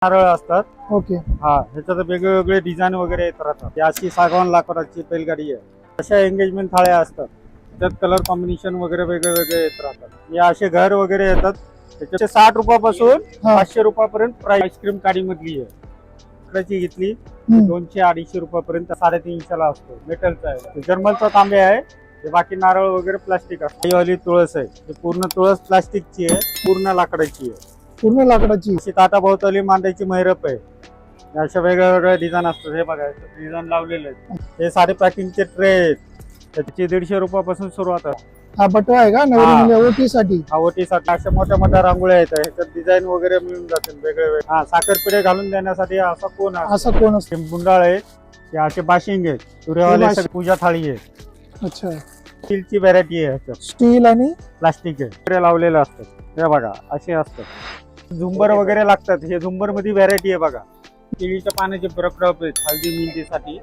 नारळ असतात. ओके. हा, ह्याच्यात वेगवेगळे डिझाईन वगैरे येत राहतात. ही अशी सागवान लाकडाची बैलगाडी आहे. अशा एंगेजमेंट थाळ्या असतात, त्यात कलर कॉम्बिनेशन वगैरे वेगळे वेगळे येत राहतात. हे असे घर वगैरे येतात. त्याचे 60 रुपयापासून 500 रुपयापर्यंत प्राइस. आईस्क्रीम काडी मधली आहे, लाकडाची घेतली 200-250 रुपयापर्यंत. 350ला असतो. मेटलचा आहे, जर्मनचा तांबे आहे. हे बाकी नारळ वगैरे प्लास्टिक असतं. ही वाली तुळस आहे, ही पूर्ण तुळस प्लास्टिकची आहे, पूर्ण लाकडाची आहे. पूर्ण लाकडाची. अशी ताटाभोवताली मांडायची मैरप आहे. अशा वेगळ्या वेगळ्या डिझाईन असतात. हे बघा, डिझाईन लावलेले आहेत. हे साडे पॅकिंगचे ट्रे आहेत, त्याची 150 रुपयापासून सुरुवात आहे. हा बटवा आहे का नवरी ओटीसाठी? आवटीसाठी अशा मोठ्या मोठ्या रांगोळ्या आहेत. ह्याच्यात डिझाईन वगैरे मिळून जातील वेगळे वेगळे. हा, साखरपिढे घालून देण्यासाठी असा कोण आहे, असा कोण असतो? गुंडाळ आहे, हे असे बाशिंग आहेत, सूर्यवाले पूजा थाळी आहे. अच्छा, स्टीलची व्हरायटी आहे ह्याच्यात, स्टील आणि प्लास्टिक आहे, लावलेले असतात. हे बघा असे असतात. झुंबर वगैरे लागतात. हे झुंबर मध्ये व्हरायटी आहे बघा. केळीच्या पाण्याचे प्रकल्प आहेत हळदी मेहंदीसाठी.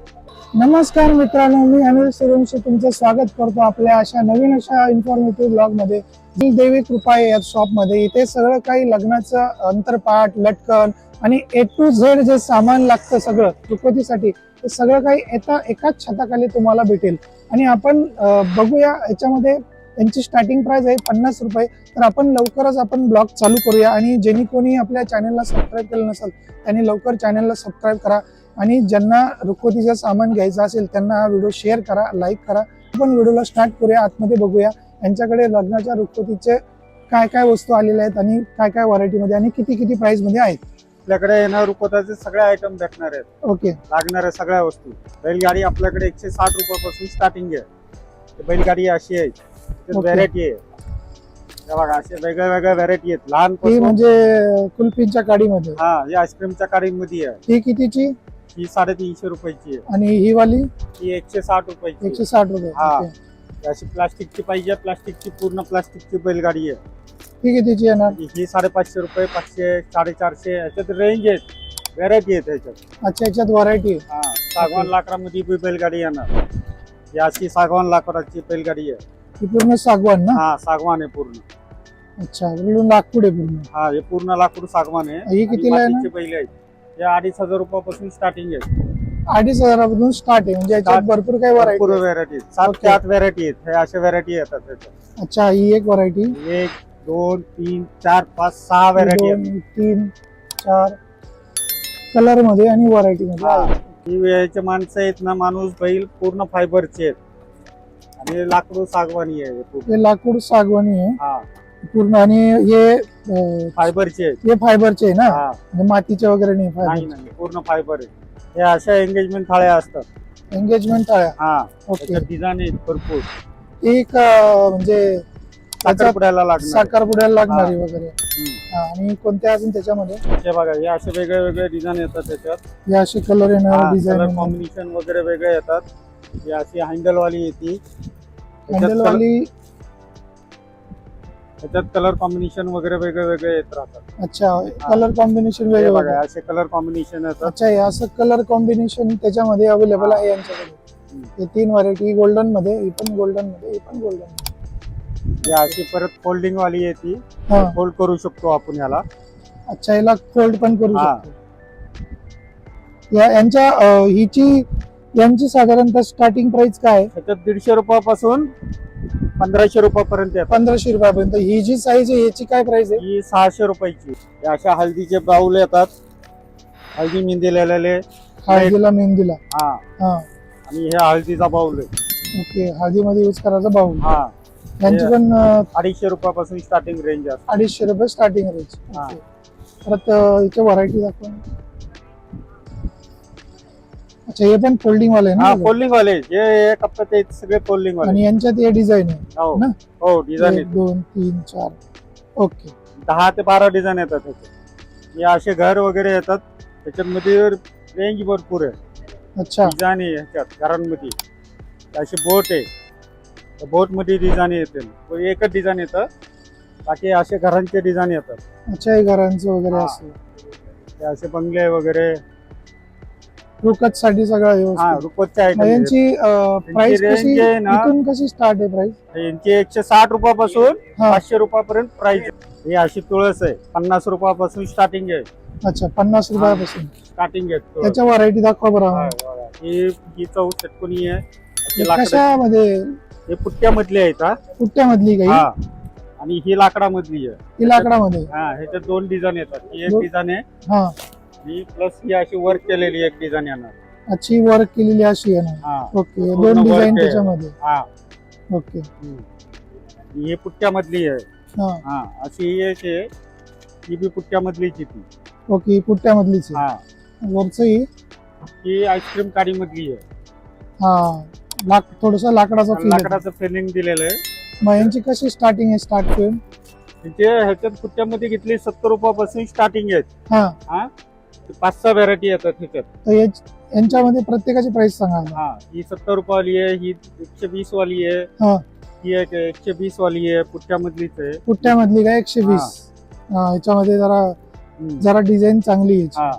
नमस्कार मित्रांनो, मी अनिल सूर्यवंशी तुमचं स्वागत करतो आपल्या अशा नवीन इन्फॉर्मेटिव्ह ब्लॉग मध्ये. देवी कृपा आहे या शॉप मध्ये. इथे सगळं काही लग्नाचं अंतरपाट, लटकन आणि A to Z जे सामान लागतं सगळं रुखवतीसाठी, ते सगळं काही एकाच छताखाली तुम्हाला भेटेल. आणि आपण बघूया याच्यामध्ये यांची स्टार्टिंग प्राइस आहे 50 रुपये. तर आपण लवकरच ब्लॉग चालू करूया. आणि ज्यांनी कोणी आपल्या चॅनलला सबस्क्राईब केलं नसेल त्यांनी लवकर चॅनलला सबस्क्राईब करा. आणि ज्यांना रुखवतीचं सामान घ्यायचं असेल त्यांना हा व्हिडिओ शेअर करा, लाईक करा. आपण व्हिडिओला स्टार्ट करूया. आतमध्ये बघूया यांच्याकडे लग्नाच्या रुखवतीचे काय काय वस्तू आलेल्या आहेत आणि काय काय व्हरायटीमध्ये आणि किती किती प्राइस मध्ये आहेत. आपल्याकडे येणार रुखवताचे सगळे आयटम भेटणार आहेत. ओके. लागणाऱ्या सगळ्या वस्तू. बैलगाडी आपल्याकडे 160 रुपयापासून स्टार्टिंग आहे. बैलगाडी अशी आहे, व्हरायटी आहे. बघा असे वेगळ्या वेगळ्या व्हरायटी आहेत. लहान म्हणजे कुल्फीच्या काडीमध्ये. हा, ही आईस्क्रीमच्या काडीमध्ये आहे. ही कितीची? ही 350 रुपयाची आहे. आणि ही वाली? ही 160 रुपयाची. 160 रुपये. हा, अशी प्लास्टिकची पाहिजे, प्लास्टिकची पूर्ण प्लास्टिकची बैलगाडी आहे. ही कितीची येणार? ही 550 रुपये, 500, 450. याच्यात रेंज आहेत, व्हरायटी आहेत याच्यात. अच्छा, याच्यात व्हरायटी आहे. हा, सागवान लाकडामध्ये बैलगाडी येणार. ही अशी सागवान लाकडाची बैलगाडी आहे. ही पूर्ण सागवान ना? हा, सागवान आहे पूर्ण. अच्छा, लाकूड आहे पूर्ण. हा, हे पूर्ण लाकूड सागवान आहे. ही कितीला आहे ना? बैल आहेत. हे 2500 रुपयापासून स्टार्टिंग आहे. 2500 स्टार्ट आहे. म्हणजे याच्यात भरपूर काही व्हरायटी 7 ते 8 व्हरायटी आहेत. हे अशा व्हरायटी येतात त्याच्यात. अच्छा, ही एक व्हरायटी. 1 2 3 4 5 6 व्हरायटी आहेत. 2 3 4 कलर मध्ये आणि व्हरायटी मध्ये. ही वेळेचे माणसं आहेत ना, माणूस बैल पूर्ण फायबरचे आहेत आणि लाकूड सागवानी आहे. हे लाकूड सागवानी आहे. हा, पूर्ण. आणि हे फायबरचे आहेत. हे फायबरचे आहे ना? हा, म्हणजे मातीचे वगैरे नाही, फायबर. नाही, पूर्ण फायबर आहे. हे अशा एंगेजमेंट थाळ्या असतात. एंगेजमेंट आहे. हा, ओके. डिझाईन आहेत भरपूर. एक म्हणजे साखरपुड्याला लागणार. साखरपुड्याला लागणारी वगैरे. आणि कोणत्या अजून त्याच्यामध्ये? हे बघा, हे असे वेगळे वेगळे डिझाईन येतात त्याच्यात. हे असे कलर येणार, डिझाईन कॉम्बिनेशन वगैरे वेगळे येतात. ही अशी हँडलवाली येते. हँडलवाली. त्याच्यात कलर कॉम्बिनेशन वगैरे वेगळे वेगळे येत राहतात. अच्छा, कलर कॉम्बिनेशन वेगळे बघा, असे कलर कॉम्बिनेशन येतात. अच्छा, हे असं कलर कॉम्बिनेशन त्याच्यामध्ये अवेलेबल आहे यांच्याकडे. हे 3 व्हरायटी. गोल्डन मध्ये, ही पण गोल्डन मध्ये, ही पण गोल्डन मध्ये. ही अशी परत फोल्डिंग वाली येते. फोल्ड करू शकतो आपण याला. अच्छा, याला फोल्ड पण करू शकतो. यांची साधारणतः स्टार्टिंग प्राइस काय आहे? त्याच्यात 150 रुपयापासून 1500 रुपयापर्यंत येतात. 1500 रुपयापर्यंत. ही जी साईज आहे याची काय प्राइस आहे? ही 600 रुपयाची. अशा हळदीचे बाऊल येतात, हळदी मेहंदी लिहिलेले. हळदीला मेहंदीला. हा, आणि हे हळदीचा बाऊल आहे. ओके, हळदीमध्ये यूज करायचा बाऊल. हा, यांची पण 250 रुपयापासून स्टार्टिंग रेंज असते. 250 रुपये स्टार्टिंग रेंज. परत याच्या व्हरायटी दाखवा. अच्छा, हे पण फोल्डिंग वाले ना? फोल्डिंग वाले. हे कप्प्यात सगळे फोल्डिंग वाले. आणि यांच्यात हे डिझाईन आहे ना? हो, डिझाईन 1 2 3 4. ओके. 10 ते 12 डिझाईन येतात त्याच्यात. हे असे घर वगैरे येतात. त्याच्यामध्ये रेंज भरपूर आहे. अच्छा, डिझाईन आहे ह्याच्यात घरांमध्ये. अशी बोट आहे, बोट मध्ये डिझाईन येते. एकच डिझाईन येतं, बाकी असे घरांचे डिझाईन येतात. अच्छा, हे घरांचं वगैरे असं. हे असे बंगले वगैरे रुकत साठी सगळं. रुपतचे आयटम. यांची प्राइस कशी स्टार्ट आहे प्राइस? यांची 160 रुपयापासून 500 रुपयापर्यंत प्राइस. ही अशी तुळस आहे, 50 रुपयापासून स्टार्टिंग आहे. अच्छा 50 रुपयापासून स्टार्टिंग आहे तुळस. त्याच्या व्हरायटी दाखवा बरं हा, आम्हाला. बघा. ही चव षटकोनी आहे हे अशी लाकडं- कशामध्ये हे पुट्ट्यामधली आहेत हा. पुट्ट्यामधली काही हा आणि ही लाकडामधली आहे. ती लाकडामध्ये हा ह्याच्यात 2 डिझाईन येतात. ही एक दो- डिझाईन आहे हा ही प्लस ही अशी वर्क केलेली एक डिझाईन येणार. अच्छी वर्क केलेली अशी आहे ना. हा ओके पूर्ण 2 work डिझाईन आहे. त्याच्यामध्ये. हा ओके ही पुट्ट्यामधली आहे. हा हा अशी ही एक आहे ही बी पुट्ट्यामधलीच आहे ती. ओके ही पुट्ट्यामधलीच आहे. हा वरचं ही ही आईस्क्रीम काडी मधली आहे. हा थोडस लाकडाचा फील लाकडाचं फिलिंग दिलेलं आहे. मग यांची कशी स्टार्टिंग आहे स्टार्ट फिल्म. म्हणजे ह्याच्यात पुट्ट्यामध्ये घेतली 70 रुपयापासून स्टार्टिंग आहे. हा हा 5-6 व्हरायटी येतात ह्याच्यात. तर यांच्यामध्ये प्रत्येकाची प्राइस सांगा. हा ही 70 रुपयावाली आहे ही 120 वाली आहे. हा ही एक 120 वाली आहे पुट्ट्यामधलीच आहे. पुट्ट्यामधली काय 120. हा याच्यामध्ये जरा जरा डिझाईन चांगली आहे याची. हा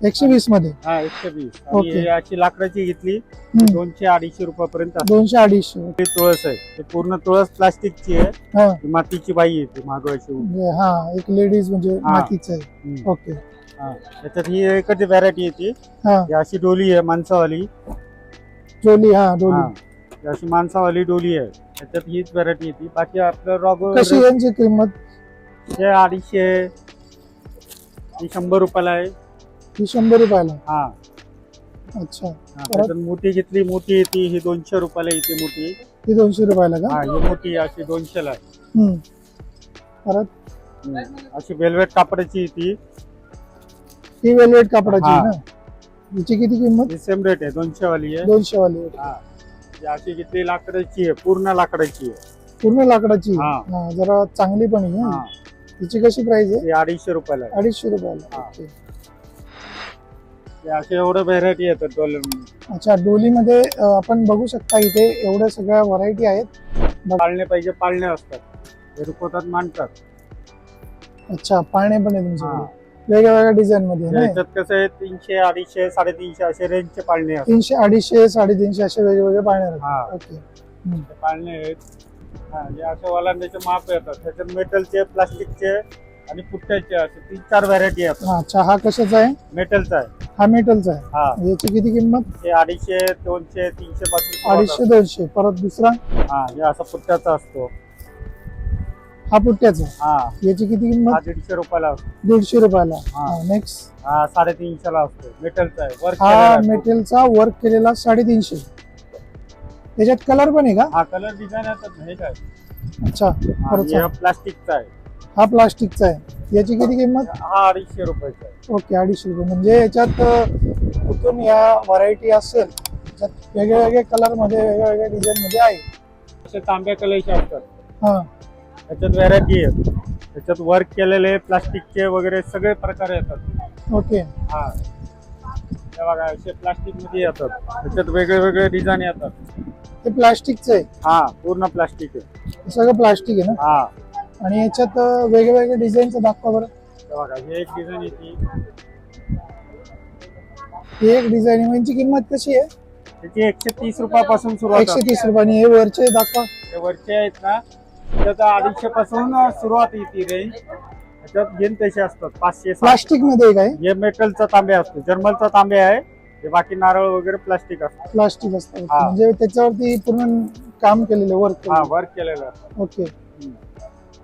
120 मध्ये. हा 120 आणि ओके. ही अशी लाकडाची घेतली हम्म. 200-250 रुपयापर्यंत असते. 200-250. ही तुळस आहे ही पूर्ण तुळस प्लास्टिकची आहे. हा ही मातीची बाई आहे ती मागवायची. म्हणजे हा एक लेडीज म्हणजे हा. मातीचं आहे. ओके त्याच्यात ही एकच व्हरायटी येते. हा ही अशी डोली आहे माणसावाली. डोली. हा हा डोली. ही अशी माणसावाली डोली आहे त्याच्यात हीच व्हरायटी येते. बाकी आपलं रॉग कशी यांची किंमत. हे 250 ही 100 रुपयाला आहे. ही 100 रुपयाला. हा अच्छा त्याच्यात मोठी घेतली मोठी येते ही 200 रुपयाला येते मोठी. ही 200 रुपयाला का. हा ही मोठी अशी 200 ला आहे. हम्म. परत अशी वेल्वेट कापडाची येते. ही वेलवेट कापडाची हा. आहे ना. हिची किती किंमत. ही सेम रेट आहे 200 वाली आहे. 200 वाली. हा ही अशी घेतली लाकडाची आहे पूर्ण लाकडाची आहे. पूर्ण लाकडाची. हा. हा जरा चांगली पण आहे. हा हिची कशी प्राइस आहे. ही 250 रुपयाला आहे. 250 रुपयाला. हा. ओके. हे असे एवढं व्हेरायटी येतात डॉलर. अच्छा डोलीमध्ये आपण बघू शकता इथे एवढ्या सगळ्या व्हरायटी आहेत. पाळणे पाहिजे पाळणे असतात हे रुकवतात मांडतात. अच्छा पाळणे पण आहे हा. तुमच्याकडे वेगवेगळ्या डिझाईन मध्ये ना. याच्यात कसं आहे 300, 250, 350 असे रेंजचे पाळणे असतात. 300, 250, 350 असे वेगवेगळे पाळणे आहेत. हा ओके ते पाळणे आहेत. हा हे असे वलांड्याचे माप येतात त्याच्यात मेटलचे प्लास्टिकचे आणि पुट्ट्याचे असे 3-4 व्हरायटी येतात. हा अच्छा हा कशाचा आहे. मेटलचा आहे. हा मेटलचा आहे. हा याची किती किंमत. हे 250, 200, 300 पासून सुरुवात 250, 200. परत दुसरा असते. हा हे असा पुट्ट्याचा असतो. हा पुट्ट्याचा. हा याची किती हा किंमत. 150 रुपयाला असतो. 150 रुपयाला. हा. नेक्स्ट हा 350 ला असतो. मेटलचा आहे वर्क हा मेटलचा वर्क केलेला 350. त्याच्यात कलर पण आहे का. हा कलर डिझाईन येतात ना हे काय. अच्छा हा, परत हे प्लास्टिकचा आहे. हा प्लास्टिकचा आहे. याची किती किंमत. हा 250 रुपयाचा आहे. ओके 250 रुपये. म्हणजे याच्यात कुठून या व्हरायटी असेल त्याच्यात वेगवेगळे कलर मध्ये वेगवेगळ्या डिझाईन मध्ये आहे. असे तांब्या कलरचे असतात हा त्याच्यात व्हरायटी आहेत. त्याच्यात वर्क केलेले प्लास्टिकचे वगैरे सगळे प्रकार येतात. ओके हा हे बघा असे प्लास्टिक मध्ये येतात त्याच्यात वेगळे वेगळे डिझाईन येतात. ते प्लास्टिकचं आहे. हा पूर्ण प्लास्टिक आहे. हे सगळं प्लास्टिक आहे ना. हा आणि याच्यात वेगवेगळ्या डिझाईनचं दाखवा बरं. हे बघा हे एक डिझाईन येते. ही एक डिझाईन आहे. यांची किंमत कशी आहे. त्याची 130 रुपयापासून सुरुवात आहे. 130 रुपये. हे वरचे दाखवा. हे वरचे आहेत ना त्याच्यात 250 पासून सुरुवात येते रेंज. त्याच्यात घेऊन तसे असतात 500, 700. प्लास्टिक मध्ये काय. हे मेटलचा तांबे असतो जर्मलचा तांबे आहे. हे बाकी नारळ वगैरे प्लास्टिक असतं. प्लास्टिक असतं. हा. म्हणजे त्याच्यावरती पूर्ण काम केलेलं वर्क. हा वर्क केलेलं असतं. ओके.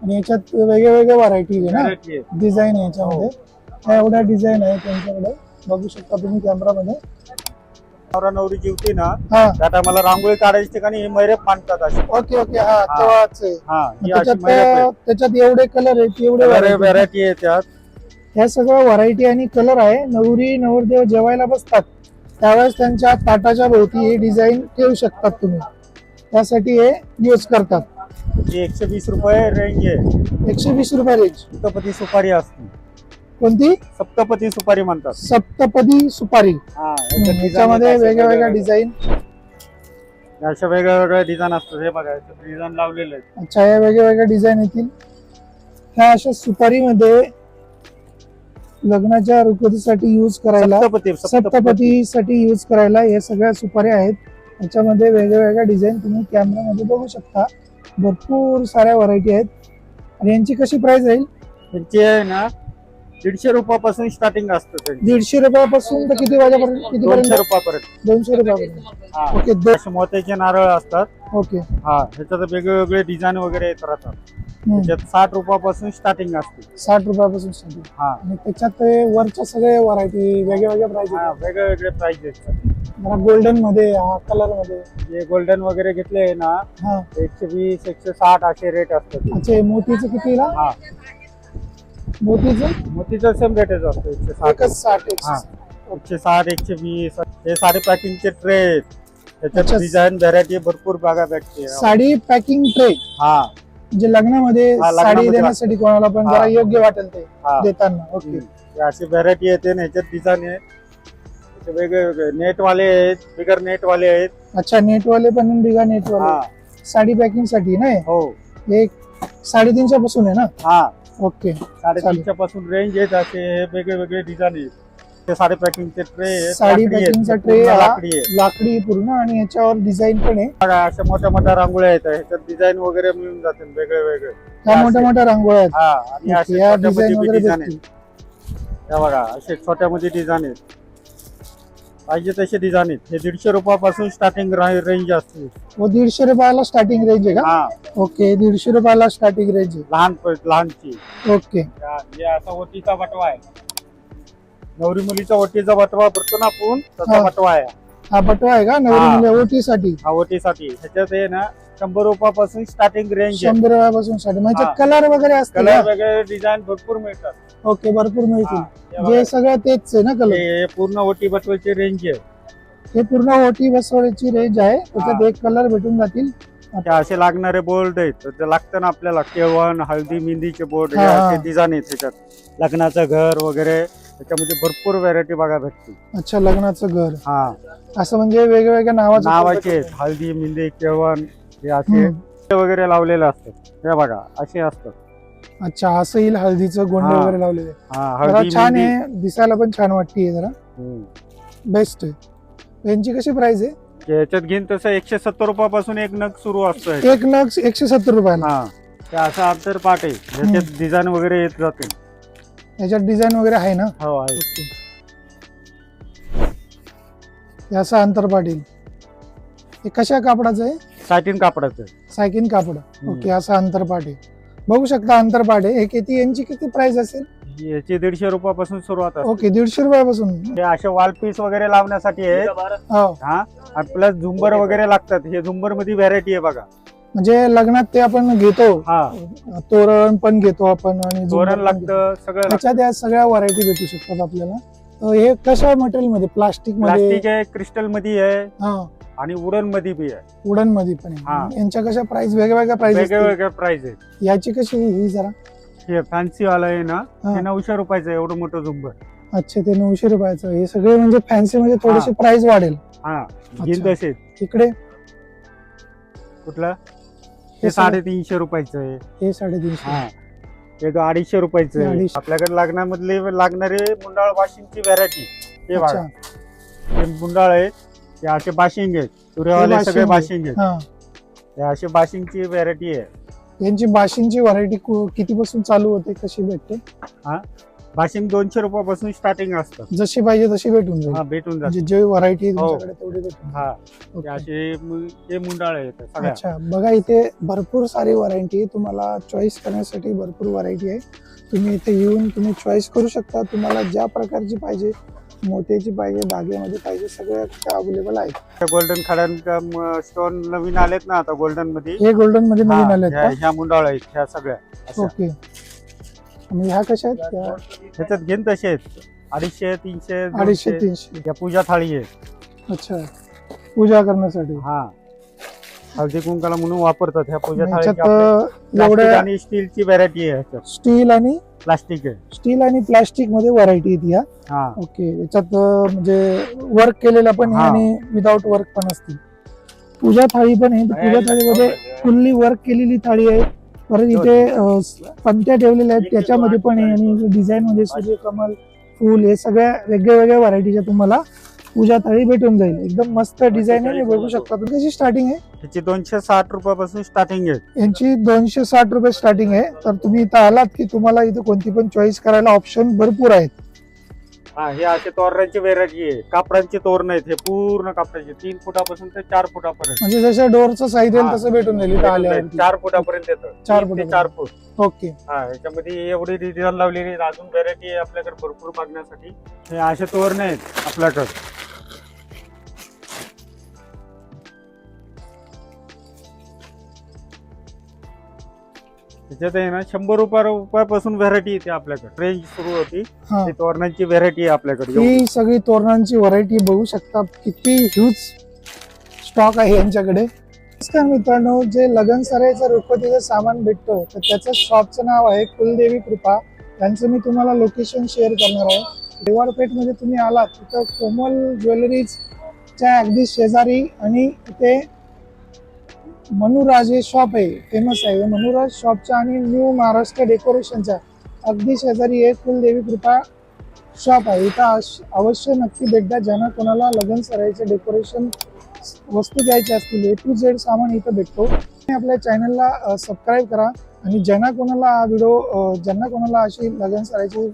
आणि याच्यात वेगवेगळ्या व्हरायटी आहे ना. Variety आहे. डिझाईन आहे याच्यामध्ये. ह्या एवढ्या डिझाईन आहे त्यांच्याकडे बघू शकता तुम्ही कॅमेरामध्ये. नवरा नवरी जीवती ना हा त्या टायमाला रांगोळी काढायच्या ठिकाणी हे मैरेप मांडतात असे. Okay okay. हा तेव्हाच आहे. हा ही अशी त्याच्यात मैरेप त्याच्यात एवढे कलर आहेत एवढे variety. व्हरायटी आहे त्यात. ह्या सगळं व्हरायटी आणि कलर आहे. नवरी नवरदेव जेवायला बसतात त्यावेळेस त्यांच्या ताटाच्या भोवती हे डिझाईन ठेवू शकतात तुम्ही. त्यासाठी हे यूज करतात. ही 120 रुपये रेंज आहे. 120 रुपये रेंज. सप्तपदी सुपारी असते. कोणती. सप्तपदी सुपारी म्हणतात. सप्तपदी सुपारी. हा याच्यामध्ये वेगवेगळ्या डिझाईन. अशा वेगवेगळ्या डिझाईन असतात. हे बघा डिझाईन लावलेले आहेत. अच्छा या वेगवेगळ्या डिझाईन येतील. ह्या अशा सुपारीमध्ये लग्नाच्या रुखवतीसाठी यूज करायला सप्तपदी सप्तपदीसाठी यूज करायला हे सगळ्या सुपाऱ्या आहेत. याच्यामध्ये वेगवेगळ्या डिझाईन तुम्ही कॅमेरामध्ये बघू शकता. भरपूर साऱ्या व्हरायटी आहेत. आणि यांची कशी प्राइस राहील. त्यांची आहे ना 150 रुपयापासून स्टार्टिंग असतं त्यांचं. 150 रुपयापासून तर किती वाजेपर्यंत 200 कितीपर्यंत? रुपयापर्यंत. 200 रुपयापर्यंत. हा. ओके असे मोत्याचे नारळ असतात. ओके. हा, ह्याच्यात वेगवेगळे डिझाईन वगैरे येत राहतात. त्याच्यात 60 रुपयापासून स्टार्टिंग असते. 60 रुपयापासून स्टार्टिंग. हा, आणि त्याच्यात ते वरच्या सगळे व्हरायटी वेगळ्या प्राइस हा, वेगवेगळे प्राइस आहेत. मला गोल्डन मध्ये कलर मध्ये जे गोल्डन वगैरे घेतले ना, हा 120 160 असे रेट असतात. अच्छा हे मोतीचं कितीला? हा, मोतीचा सेम रेटच असतो. 160 एकच 60 हा, 160 120. हे साडे पॅकिंगचे ट्रे आहेत. त्याच्यात अच्छा. डिझाईन व्हरायटी भरपूर बघा भेटते. साडी पॅकिंग ट्रे हा, म्हणजे लग्नामध्ये हा, लग्नामध्ये साडी देण्यासाठी कोणाला पण हा. जरा योग्य वाटेल ते हा. देताना. ओके. हे अशी व्हरायटी येते ना, ह्याच्यात डिझाईन आहे. त्याचे वेगवेगळे नेटवाले आहेत, बिगर नेटवाले आहेत. अच्छा नेटवाले पण बिगा नेटवाले हा, साडी पॅकिंग साठी नाही हो. हे 350 पासून आहे ना? हा, ओके. 350 पासून रेंज आहेत. असे हे वेगळे वेगळे डिझाईन आहेत. ते साडी पॅकिंगचे ट्रे आहेत. साडी लाकडी आहेत. पॅकिंगचा हे ट्रे पूर्ण लाकडी आहे. लाकडी पूर्ण आणि याच्यावर डिझाईन पण आहे. बघा, अशा मोठ्या मोठ्या रांगोळ्या आहेत. ह्याच्यात डिझाईन वगैरे मिळून जातील वेगळे वेगळे. ह्या मोठ्या मोठ्या रांगोळ्या आहेत. हा, आणि असे या छोट्यामध्ये डिझाईन बी वगैरे डिझाईन भेटतील. आहेत. हे बघा, असे छोट्यामध्ये डिझाईन आहेत. पाहिजे तसे डिझाईन आहेत. हे 150 रुपयापासून स्टार्टिंग रेंज असते. व 150 रुपयाला स्टार्टिंग रेंज आहे का? हा, ओके 150 रुपयाला स्टार्टिंग रेंज आहे. लहानची. ओके. हे असा ओटीचा बटवा आहे. नवरी मुलीचा ओटीचा बटवा भरतो ना आपण, तसा हा. बटवा आहे. हा बटवा आहे का हा. नवरी मुली ओटीसाठी? हा, ओटीसाठी. ह्याच्यात आहे ना 100 रुपयापासून स्टार्टिंग रेंज आहे. 100 रुपयापासून स्टार्टिंग म्हणजे हा. कलर वगैरे असतील कलर का? वगैरे डिझाईन भरपूर मिळतात. ओके भरपूर मिळतील. हा, हे जे बघा. सगळं तेच आहे ना कलर? हे पूर्ण ओटी बटवाची रेंज आहे. हे पूर्ण ओटी बसवण्याची रेंज आहे. त्याच्यात हा. एक कलर भेटून जातील. हे असे लागणारे बोर्ड आहेत. ते लागतं ना आपल्याला, केळवण हळदी मेहंदीचे बोर्ड. हे हा, हा. असे डिझाईन आहेत त्याच्यात. लग्नाचं घर वगैरे त्याच्यामध्ये भरपूर व्हरायटी बघा भेटते. अच्छा लग्नाचं घर हा, असं म्हणजे वेगवेगळ्या नावाचे आहेत. हळदी मेहंदी केळवण हे असे वगैरे लावलेले असतात. हे बघा असे असतात. अच्छा असं येईल हळदीचं गोंडे हा. वगैरे लावलेले. हा, जरा हळदी छान मेहंदी. आहे दिसायला पण छान वाटते जरा बेस्ट आहे. यांची कशी प्राइस आहे? याच्यात घेईन तसं 170 रुपयापासून एक नग सुरू असतो. एक नग 170 रुपयाला. हा, ते असा अंतर पाठ आहे. याच्यात डिझाईन वगैरे येत जाते. याच्यात डिझाईन वगैरे आहे ना? हो आहे. ओके. हे असं अंतरपाट येईल. हे कशा कापडाचं आहे? साटिन कापडाचं. सायकिन कापड. ओके असं अंतरपाट आहे. बघू शकता अंतरपाट आहे. हे किती यांची किती प्राइस असेल? याची 150 रुपयापासून सुरुवात असते. ओके 150 रुपयापासून. हे असे वॉल पीस वगैरे लावण्यासाठी आहे. हो हा, आणि प्लस झुंबर वगैरे लागतात. हे झुंबर मध्ये व्हरायटी आहे बघा. म्हणजे लग्नात ते आपण घेतो. हा, तोरण पण घेतो आपण आणि झुंबर तोरण पण घेतो. लागतं सगळं. त्याच्यात या सगळ्या व्हरायटी भेटू शकतात आपल्याला. हे कशा मटेरियल मध्ये? प्लास्टिक मध्ये? प्लास्टिक आहे, क्रिस्टल मध्ये आहे, हा आणि वुडन मध्ये बी आहे. वुडन मध्ये पण हा. आहे. यांच्या कशा प्राइस वेगवेगळ्या प्राइस? वेगवेगळ्या प्राइस आहेत. याची कशी ही जरा? हे फॅन्सी वाला आहे ना, हा. हे 900 रुपयाचं आहे, एवढं मोठं झुंबर. अच्छा ते 900 रुपयाचं. हे सगळे म्हणजे फॅन्सी म्हणजे थोडीशी हा. प्राइस वाढेल. हा, घेईन तसे. इकडे कुठलं? हे हे 350 रुपयाचं आहे. हे 350. हा, हे 250 रुपयाचं हे आहे. 250. आपल्याकडे लग्नामधले लागणारे मुंडाळ बाशिंगची व्हरायटी. हे अच्छा बघा, हे मुंडाळ आहेत. हे असे बाशिंग आहेत. सूर्यवाले हे सगळे बाशिंग बाशिंग आहेत. हा. हे असे बाशिंगची व्हरायटी आहे. यांची बाशिंगची व्हरायटी किती पासून चालू होते? कशी भेटते? बाशिंग 200 रुपयापासून स्टार्टिंग असतं. जशी पाहिजे तशी भेटून जाईल. हा, भेटून म्हणजे जाते. जे व्हरायटी हो. तुमच्याकडे तेवढी भेटून जाईल. हा, ओके. हे असे हे मुंडाळ आहेत सगळ्या. अच्छा बघा इथे भरपूर सारी व्हरायटी तुम्हाला चॉईस करण्यासाठी भरपूर व्हरायटी आहे. तुम्ही इथे येऊन तुम्ही चॉईस करू शकता. तुम्हाला ज्या प्रकारची पाहिजे, मोत्याची पाहिजे, धाग्यामध्ये पाहिजे, सगळ्या अवेलेबल आहे. गोल्डन खड्यां स्टोन नवीन आलेत ना आता गोल्डन मध्ये. हे गोल्डन मध्ये नवीन आले आहेत ह्या मुंडाळ आहेत ह्या सगळ्या का? अशा. ओके. आणि ह्या कशा आहेत? त्या ह्याच्यात घेईन तसे आहेत. 250 300 250 200. 300. या पूजा थाळी आहे. अच्छा पूजा करण्यासाठी. हा, हळदी कुंकाला म्हणून वापरतात ह्या पूजा थाळी. याच्यात एवढ्या आणि स्टीलची व्हरायटी आहे ह्याच्यात. स्टील आणि प्लास्टिक आहे. स्टील आणि प्लास्टिक मध्ये व्हरायटी आहेत ह्या. हा, ओके. याच्यात म्हणजे वर्क केलेला पण आहे हा. आणि विदाउट वर्क पण असतील. पूजा थाळी पण आहे. तर पूजा थाळीमध्ये फुल्ली वर्क केलेली थाळी आहे. परत इथे पंत्या ठेवलेल्या आहेत त्याच्यामध्ये पण आहे आणि डिझाईन मध्ये सूर्यकमल फुल हे सगळ्या वेगळ्या वेगळ्या व्हरायटीच्या तुम्हाला पूजा थाळी भेटून जाईल. एकदम मस्त डिझाईन आहे, बघू शकता तुम्ही. कशी स्टार्टिंग आहे त्याची 260 रुपयापासून स्टार्टिंग आहे. यांची? 260 रुपये स्टार्टिंग आहे. तर तुम्ही इथं आलात की तुम्हाला इथं कोणती पण चॉईस करायला ऑप्शन भरपूर आहेत. हा, हे असे तोरणांची व्हेरायटी आहे. कापडांचे तोरण आहेत हे, पूर्ण कापडाचे 3 फुटापासून ते 4 फुटापर्यंत. म्हणजे जसं डोअरचं साईज येईल तसं भेटून जाईल इथं आल्यावर. 4 फुटापर्यंत येतं. 4 3 ते 4 फूट. ओके. हा, याच्यामध्ये एवढी डिझाईन लावलेली आहे. अजून व्हेरायटी आहे आपल्याकडे भरपूर बघण्यासाठी. हे असे तोरण आहेत आपल्याकडे. त्याच्यात आहे ना 100 रुपयापासून व्हेरायटी येते आपल्याकडे. रेंज सुरू होती. हा, ती तोरणांची व्हेरायटी आहे आपल्याकडे. ही सगळी तोरणांची व्हरायटी बघू शकता. किती ह्यूज स्टॉक आहे यांच्याकडे. नमस्कार मित्रांनो, जे लगन सराईचं रुखवतीचं सामान भेटतो तर त्याचं शॉपचं नाव आहे कुलदेवी कृपा. त्यांचं मी तुम्हाला लोकेशन शेअर करणार आहे. देवारपेठमध्ये तुम्ही आलात तिथं कोमल ज्वेलरीजच्या अगदी शेजारी आणि इथे मनुराज हे शॉप आहे, फेमस आहे. मनुराज शॉपच्या आणि न्यू महाराष्ट्र डेकोरेशनच्या अगदी शेजारी एक कुलदेवी कृपा शॉप आहे. इथं अवश्य नक्की भेट द्या. ज्यांना कोणाला लगन सराईचे डेकोरेशन वस्तू घ्यायच्या असतील, A to Z सामान इथं भेटतो. आपल्या चॅनलला सबस्क्राईब करा आणि ज्यांना कोणाला हा व्हिडिओ, ज्यांना कोणाला अशी लगन सराईची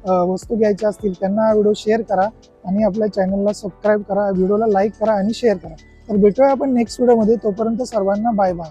वस्तू घ्यायच्या असतील त्यांना हा व्हिडिओ शेअर करा आणि आपल्या चॅनलला सबस्क्राईब करा, व्हिडिओला लाईक करा आणि शेअर करा. तर भेटूया आपण नेक्स्ट व्हिडिओमध्ये. तोपर्यंत सर्वांना बाय बाय.